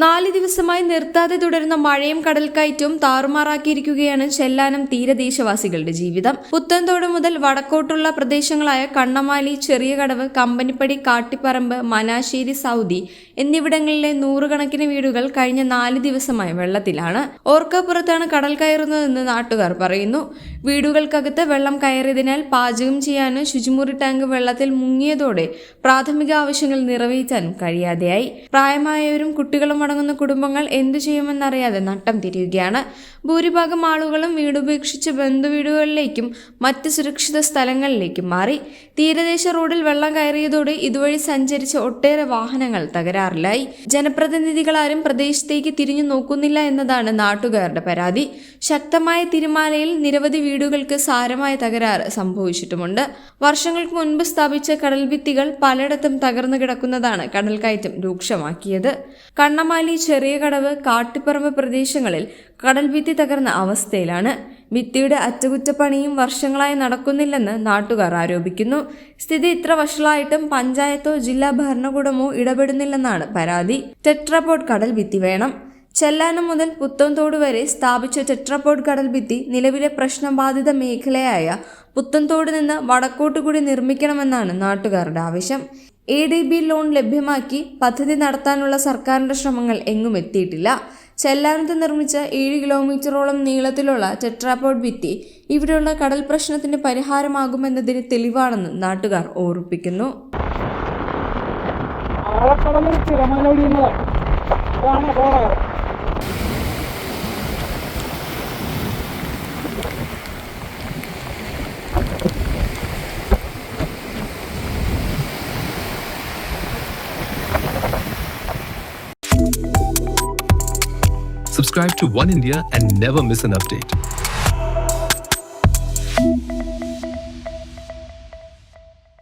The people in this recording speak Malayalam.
4 ദിവസമായി നിർത്താതെ തുടരുന്ന മഴയും കടൽക്കയറ്റവും താറുമാറാക്കിയിരിക്കുകയാണ് ചെല്ലാനം തീരദേശവാസികളുടെ ജീവിതം. പുത്തൻതോട് മുതൽ വടക്കോട്ടുള്ള പ്രദേശങ്ങളായ കണ്ണമാലി, ചെറിയകടവ്, കമ്പനിപ്പടി, കാട്ടിപ്പറമ്പ്, മനാശ്ശേരി, സൗദി എന്നിവിടങ്ങളിലെ നൂറുകണക്കിന് വീടുകൾ കഴിഞ്ഞ 4 ദിവസമായി വെള്ളത്തിലാണ്. ഓർക്കാപ്പുറത്താണ് കടൽ കയറുന്നതെന്ന് നാട്ടുകാർ പറയുന്നു. വീടുകൾക്കകത്ത് വെള്ളം കയറിയതിനാൽ പാചകം ചെയ്യാനും ശുചിമുറി ടാങ്ക് വെള്ളത്തിൽ മുങ്ങിയതോടെ പ്രാഥമിക ആവശ്യങ്ങൾ നിറവേറ്റാനും കഴിയാതെയായി. പ്രായമായവരും കുട്ടികളും അടങ്ങുന്ന കുടുംബങ്ങൾ എന്തു ചെയ്യുമെന്നറിയാതെ നട്ടം തിരിയുകയാണ്. ഭൂരിഭാഗം ആളുകളും വീടുപേക്ഷിച്ച് ബന്ധുവീടുകളിലേക്കും മറ്റ് സുരക്ഷിത സ്ഥലങ്ങളിലേക്കും മാറി. തീരദേശ റോഡിൽ വെള്ളം കയറിയതോടെ ഇതുവഴി സഞ്ചരിച്ച ഒട്ടേറെ വാഹനങ്ങൾ തകരാറിലായി. ജനപ്രതിനിധികളാരും പ്രദേശത്തേക്ക് തിരിഞ്ഞു നോക്കുന്നില്ല എന്നതാണ് നാട്ടുകാരുടെ പരാതി. ശക്തമായ തിരമാലയിൽ നിരവധി വീടുകൾക്ക് സാരമായ തകരാറ് സംഭവിച്ചിട്ടുമുണ്ട്. വർഷങ്ങൾക്ക് മുൻപ് സ്ഥാപിച്ച കടൽഭിത്തികൾ പലയിടത്തും തകർന്നു കിടക്കുന്നതാണ് കടൽക്കയറ്റം രൂക്ഷമാക്കിയത്. കണ്ണമാലി, ചെറിയകടവ്, കാട്ടിപ്പറമ്പ് പ്രദേശങ്ങളിൽ കടൽഭിത്തി തകർന്ന അവസ്ഥയിലാണ്. ഭിത്തിയുടെ അറ്റകുറ്റപ്പണിയും വർഷങ്ങളായി നടക്കുന്നില്ലെന്ന് നാട്ടുകാർ ആരോപിക്കുന്നു. സ്ഥിതി ഇത്ര വഷളായിട്ടും പഞ്ചായത്തോ ജില്ലാ ഭരണകൂടമോ ഇടപെടുന്നില്ലെന്നാണ് പരാതി. ടെട്രാപോഡ് കടൽഭിത്തി വേണം. ചെല്ലാനം മുതൽ പുത്തൻതോട് വരെ സ്ഥാപിച്ച ടെട്രാപോഡ് കടൽഭിത്തി നിലവിലെ പ്രശ്നബാധിത മേഖലയായ പുത്തൻതോട് നിന്ന് വടക്കോട്ടുകൂടി നിർമ്മിക്കണമെന്നാണ് നാട്ടുകാരുടെ ആവശ്യം. ADB ലോൺ ലഭ്യമാക്കി പദ്ധതി നടത്താനുള്ള സർക്കാരിന്റെ ശ്രമങ്ങൾ എങ്ങും എത്തിയിട്ടില്ല. ചെല്ലാനത്ത് നിർമ്മിച്ച 7 കിലോമീറ്ററോളം നീളത്തിലുള്ള ടെട്രാപോഡ് ഭിത്തി ഇവിടെയുള്ള കടൽ പ്രശ്നത്തിന് പരിഹാരമാകുമെന്നതിന് തെളിവാണെന്ന് നാട്ടുകാർ ഓർമ്മിപ്പിക്കുന്നു. Subscribe to One India and never miss an update.